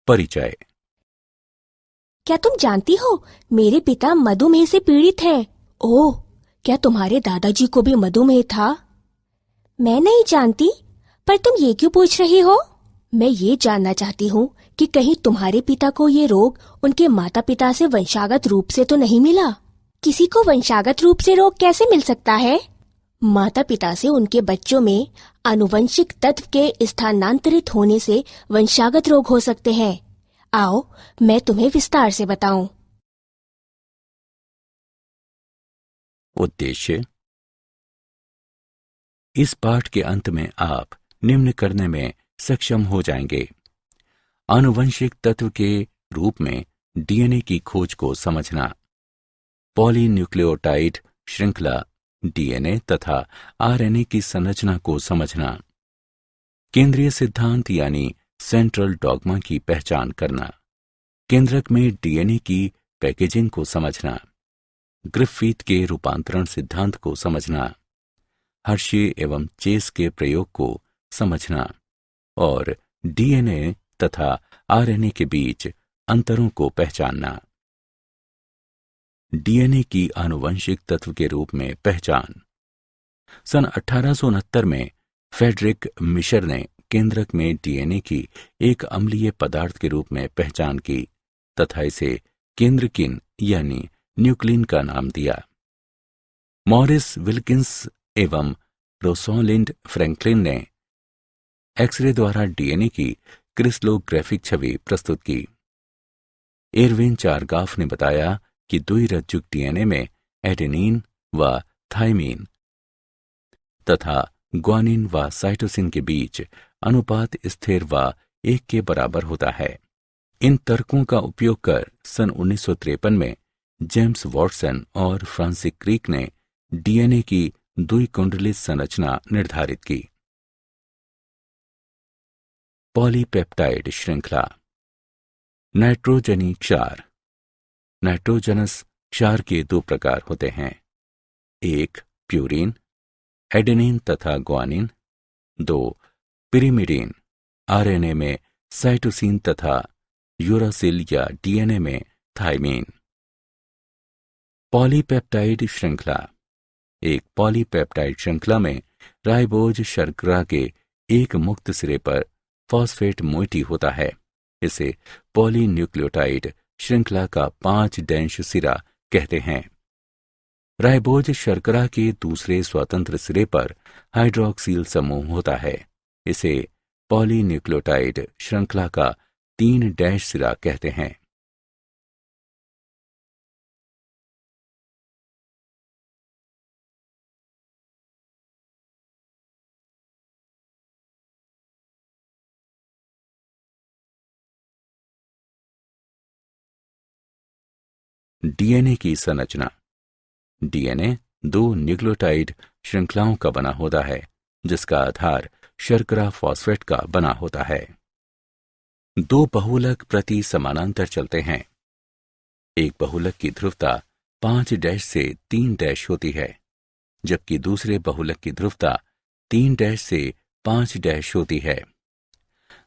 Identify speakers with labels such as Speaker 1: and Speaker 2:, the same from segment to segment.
Speaker 1: परिचय।
Speaker 2: क्या तुम जानती हो, मेरे पिता मधुमेह से पीड़ित हैं। ओह, क्या तुम्हारे दादाजी को भी मधुमेह था? मैं नहीं जानती, पर तुम ये क्यों पूछ रही हो? मैं ये जानना चाहती हूँ कि कहीं तुम्हारे पिता को ये रोग उनके माता पिता से वंशागत रूप से तो नहीं मिला? किसी को वंशागत रूप से रोग कैसे मिल सकता है? माता पिता से उनके बच्चों में आनुवंशिक तत्व के स्थानांतरित होने से वंशागत रोग हो सकते हैं। आओ, मैं तुम्हें विस्तार से बताऊं।
Speaker 1: उद्देश्य। इस पाठ के अंत में आप निम्न करने में सक्षम हो जाएंगे: आनुवंशिक तत्व के रूप में डीएनए की खोज को समझना, पॉलीन्यूक्लियोटाइड श्रृंखला डीएनए तथा आरएनए की संरचना को समझना, केंद्रीय सिद्धांत यानी सेंट्रल डॉगमा की पहचान करना, केंद्रक में डीएनए की पैकेजिंग को समझना, ग्रिफिथ के रूपांतरण सिद्धांत को समझना, हर्शे एवं चेस के प्रयोग को समझना और डीएनए तथा आरएनए के बीच अंतरों को पहचानना। डीएनए की आनुवंशिक तत्व के रूप में पहचान। सन 1869 में फ्रेडरिक मिशर ने केंद्रक में डीएनए की एक अम्लीय पदार्थ के रूप में पहचान की तथा इसे केंद्रकिन यानी न्यूक्लिन का नाम दिया। मॉरिस विल्किंस एवं रोसोलिंड फ्रैंकलिन ने एक्सरे द्वारा डीएनए की क्रिस्टलोग्राफिक छवि प्रस्तुत की। एरविन चारगाफ ने बताया कि द्विरज्जुक डीएनए में एडेनिन व थाइमीन तथा ग्वानिन व साइटोसिन के बीच अनुपात स्थिर व 1 के बराबर होता है। इन तर्कों का उपयोग कर सन 1953 में जेम्स वॉटसन और फ्रांसिस क्रिक ने डीएनए की द्विकुंडलित संरचना निर्धारित की। पॉलीपेप्टाइड श्रृंखला। नाइट्रोजनी क्षार। नाइट्रोजनस क्षार के 2 प्रकार होते हैं: एक प्यूरिन एडेनिन तथा ग्वानिन, 2 पिरिमिडिन आरएनए में साइटोसिन तथा यूरासिल या डीएनए में थाइमीन। पॉलीपेप्टाइड श्रृंखला। एक पॉलीपेप्टाइड श्रृंखला में राइबोज शर्करा के एक मुक्त सिरे पर फॉस्फेट मोइटी होता है। इसे पॉलीन्यूक्लियोटाइड श्रृंखला का 5' सिरा कहते हैं। राइबोज शर्करा के दूसरे स्वतंत्र सिरे पर हाइड्रोक्सिल समूह होता है। इसे पॉलीन्यूक्लियोटाइड श्रृंखला का 3' सिरा कहते हैं। डीएनए की संरचना। डीएनए 2 न्यूक्लियोटाइड श्रृंखलाओं का बना होता है, जिसका आधार शर्करा फॉस्फेट का बना होता है। 2 बहुलक प्रति समानांतर चलते हैं। एक बहुलक की ध्रुवता 5' से 3' होती है, जबकि दूसरे बहुलक की ध्रुवता 3' से 5' होती है।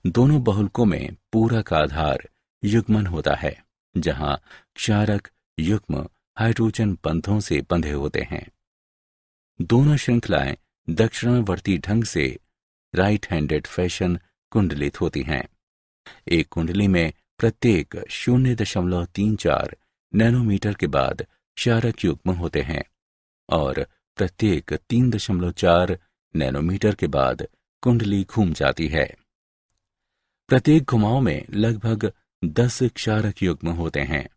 Speaker 1: दोनों बहुलकों में पूरक आधार युग्मन होता है, जहां क्षारक युग्म हाइड्रोजन बंधों से बंधे होते हैं। दोनों श्रृंखलाएं दक्षिणावर्ती ढंग से राइट हैंडेड फैशन कुंडलित होती हैं। एक कुंडली में प्रत्येक 0.34 नैनोमीटर के बाद क्षारक युग्म होते हैं और प्रत्येक 3.4 नैनोमीटर के बाद कुंडली घूम जाती है। प्रत्येक घुमाव में लगभग 10 क्षारक युग्म होते हैं।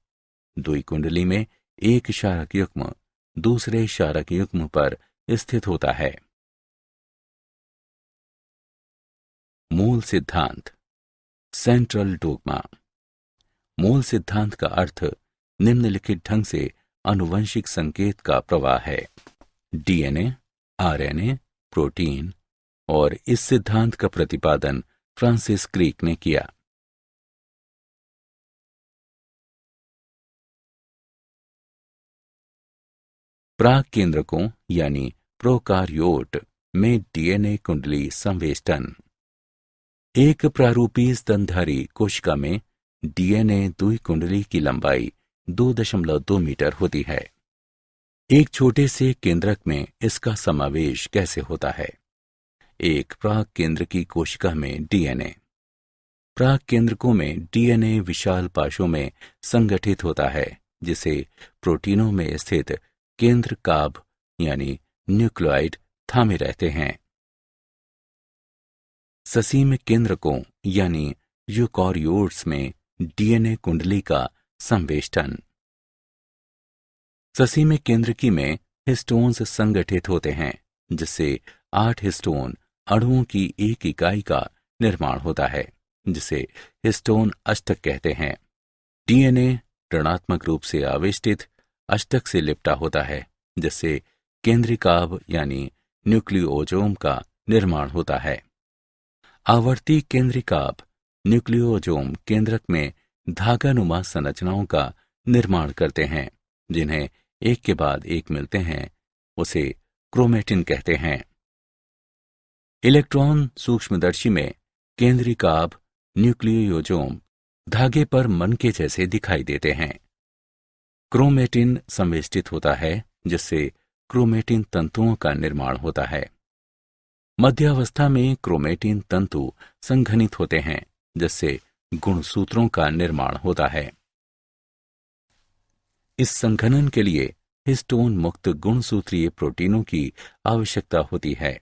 Speaker 1: दुई कुंडली में एक क्षारक युग्म दूसरे क्षारक युग्म पर स्थित होता है। मूल सिद्धांत। Central dogma. मूल सिद्धांत का अर्थ निम्नलिखित ढंग से आनुवंशिक संकेत का प्रवाह है: डीएनए, आरएनए, प्रोटीन। और इस सिद्धांत का प्रतिपादन फ्रांसिस क्रिक ने किया। प्राक केंद्रकों यानी प्रोकार्योट में डीएनए कुंडली संवेष्टन। एक प्रारूपी स्तनधारी कोशिका में डीएनए दुई कुंडली की लंबाई 2.2 मीटर होती है। एक छोटे से केंद्रक में इसका समावेश कैसे होता है? एक प्राक केंद्र की कोशिका में डीएनए। प्राक केंद्रकों में डीएनए विशाल पाशों में संगठित होता है, जिसे प्रोटीनों में स्थित केंद्र काभ यानी न्यूक्लियोइड थामे रहते हैं। ससीम केंद्रकों यानी यूकारियोट्स में डीएनए कुंडली का संवेष्टन। ससीम केंद्रकी में हिस्टोन्स संगठित होते हैं, जिससे 8 हिस्टोन अणुओं की एक इकाई का निर्माण होता है, जिसे हिस्टोन अष्टक कहते हैं। डीएनए ऋणात्मक रूप से आवेष्टित अष्टक से लिपटा होता है, जिससे केंद्रिकाभ यानी न्यूक्लियोजोम का निर्माण होता है। आवर्ती केंद्रिकाभ न्यूक्लियोजोम केंद्रक में धागानुमा संरचनाओं का निर्माण करते हैं, जिन्हें एक के बाद एक मिलते हैं, उसे क्रोमेटिन कहते हैं। इलेक्ट्रॉन सूक्ष्मदर्शी में केंद्रिकाभ न्यूक्लियोजोम धागे पर मन के जैसे दिखाई देते हैं। क्रोमेटिन संवेष्टित होता है, जिससे क्रोमेटिन तंतुओं का निर्माण होता है। मध्यावस्था में क्रोमेटिन तंतु संघनित होते हैं, जिससे गुणसूत्रों का निर्माण होता है। इस संघनन के लिए हिस्टोन मुक्त गुणसूत्रीय प्रोटीनों की आवश्यकता होती है।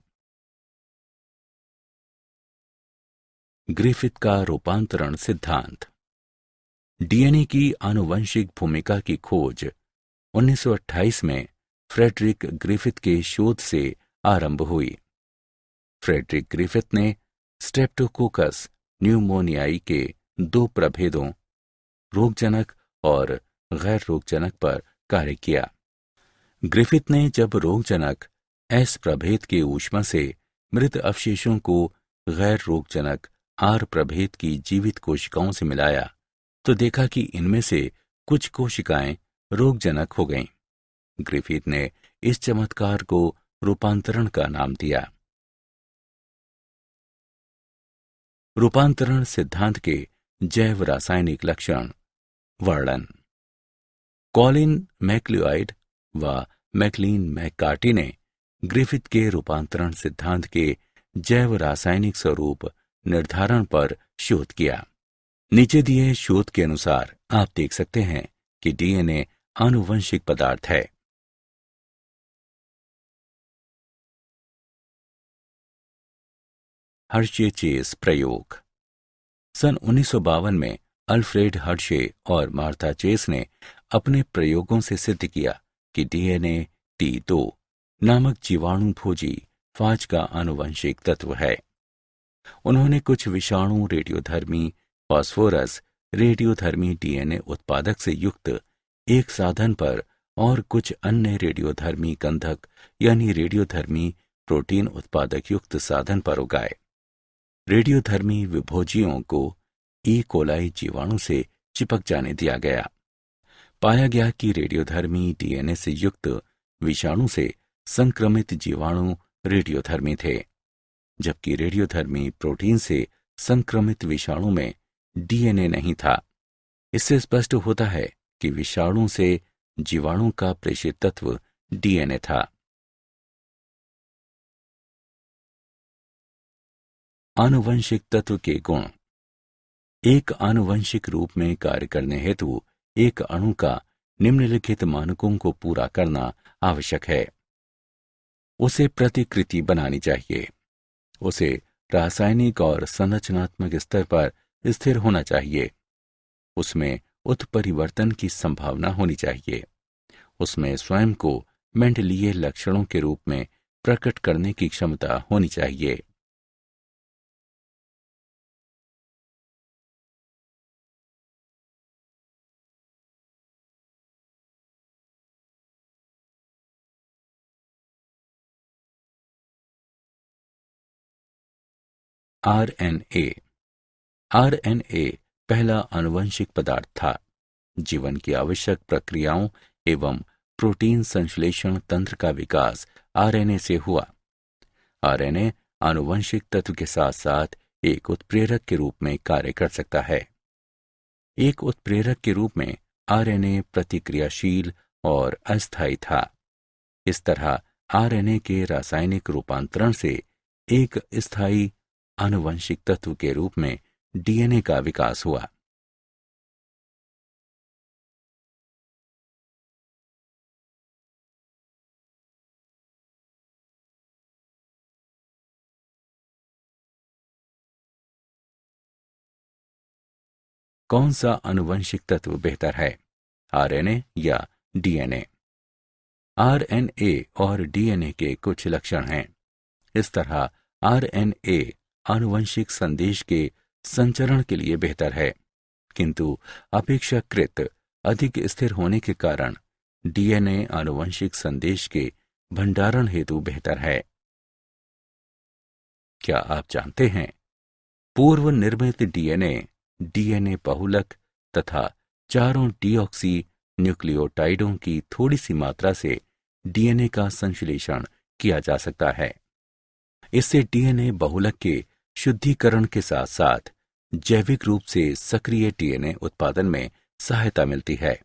Speaker 1: ग्रिफिथ का रूपांतरण सिद्धांत। डीएनए की आनुवंशिक भूमिका की खोज 1928 में फ्रेडरिक ग्रिफिथ के शोध से आरंभ हुई। फ्रेडरिक ग्रिफिथ ने स्ट्रेप्टोकोकस न्यूमोनियाई के 2 प्रभेदों, रोगजनक और गैर रोगजनक पर कार्य किया। ग्रिफिथ ने जब रोगजनक एस प्रभेद के ऊष्मा से मृत अवशेषों को गैर रोगजनक आर प्रभेद की जीवित कोशिकाओं से मिलाया, तो देखा कि इनमें से कुछ कोशिकाएं रोगजनक हो गईं। ग्रिफिथ ने इस चमत्कार को रूपांतरण का नाम दिया। रूपांतरण सिद्धांत के जैव रासायनिक लक्षण वर्णन। कॉलिन मैक्लिओड व मैकलीन मैककार्टी ने ग्रिफिथ के रूपांतरण सिद्धांत के जैव रासायनिक स्वरूप निर्धारण पर शोध किया। नीचे दिए शोध के अनुसार आप देख सकते हैं कि डीएनए आनुवंशिक पदार्थ है। हर्शे चेस प्रयोग। सन 1952 में अल्फ्रेड हर्शे और मार्था चेस ने अपने प्रयोगों से सिद्ध किया कि डीएनए T2 नामक जीवाणु भोजी फाज का आनुवंशिक तत्व है। उन्होंने कुछ विषाणु रेडियोधर्मी फास्फोरस रेडियोधर्मी डीएनए उत्पादक से युक्त एक साधन पर और कुछ अन्य रेडियोधर्मी गंधक यानी रेडियोधर्मी प्रोटीन उत्पादक युक्त साधन पर उगाए। रेडियोधर्मी विभोजियों को ई कोलाई जीवाणु से चिपक जाने दिया गया। पाया गया कि रेडियोधर्मी डीएनए से युक्त विषाणु से संक्रमित जीवाणु रेडियोधर्मी थे, जबकि रेडियोधर्मी प्रोटीन से संक्रमित विषाणु में डीएनए नहीं था। इससे स्पष्ट होता है कि विषाणु से जीवाणु का प्रेषित तत्व डीएनए था। आनुवंशिक तत्व के गुण। एक आनुवंशिक रूप में कार्य करने हेतु एक अणु का निम्नलिखित मानकों को पूरा करना आवश्यक है। उसे प्रतिकृति बनानी चाहिए। उसे रासायनिक और संरचनात्मक स्तर पर स्थिर होना चाहिए। उसमें उत्परिवर्तन की संभावना होनी चाहिए। उसमें स्वयं को मेंडलीय लक्षणों के रूप में प्रकट करने की क्षमता होनी चाहिए। आरएनए। आरएनए पहला आनुवंशिक पदार्थ था। जीवन की आवश्यक प्रक्रियाओं एवं प्रोटीन संश्लेषण तंत्र का विकास आरएनए से हुआ। आरएनए आनुवंशिक तत्व के साथ साथ एक उत्प्रेरक के रूप में कार्य कर सकता है। एक उत्प्रेरक के रूप में आरएनए प्रतिक्रियाशील और अस्थायी था। इस तरह आरएनए के रासायनिक रूपांतरण से एक स्थायी आनुवंशिक तत्व के रूप में डीएनए का विकास हुआ। कौन सा आनुवंशिक तत्व बेहतर है, आरएनए या डीएनए? आरएनए और डीएनए के कुछ लक्षण हैं। इस तरह आरएनए आनुवंशिक संदेश के संचरण के लिए बेहतर है, किंतु अपेक्षाकृत अधिक स्थिर होने के कारण डीएनए आनुवंशिक संदेश के भंडारण हेतु बेहतर है। क्या आप जानते हैं, पूर्व निर्मित डीएनए, डीएनए बहुलक तथा चारों डीऑक्सी न्यूक्लियोटाइडों की थोड़ी सी मात्रा से डीएनए का संश्लेषण किया जा सकता है। इससे डीएनए बहुलक के शुद्धिकरण के साथ साथ जैविक रूप से सक्रिय डीएनए उत्पादन में सहायता मिलती है।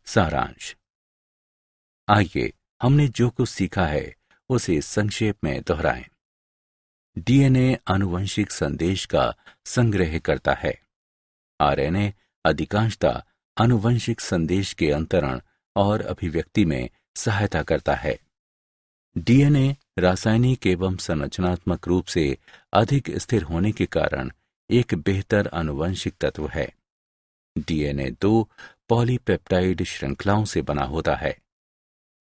Speaker 1: सारांश। आइए हमने जो कुछ सीखा है उसे संक्षेप में दोहराएं। डीएनए आनुवंशिक संदेश का संग्रह करता है। आरएनए अधिकांशतः आनुवंशिक संदेश के अंतरण और अभिव्यक्ति में सहायता करता है। डीएनए रासायनिक एवं संरचनात्मक रूप से अधिक स्थिर होने के कारण एक बेहतर आनुवंशिक तत्व है। डीएनए 2 पॉलीपेप्टाइड श्रृंखलाओं से बना होता है।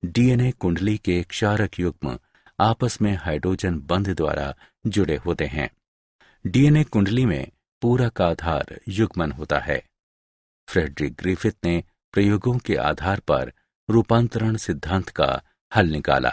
Speaker 1: डीएनए कुंडली के क्षारक युग्म आपस में हाइड्रोजन बंध द्वारा जुड़े होते हैं। डीएनए कुंडली में पूरक आधार युग्मन होता है। फ्रेडरिक ग्रिफिथ ने प्रयोगों के आधार पर रूपांतरण सिद्धांत का हल निकाला।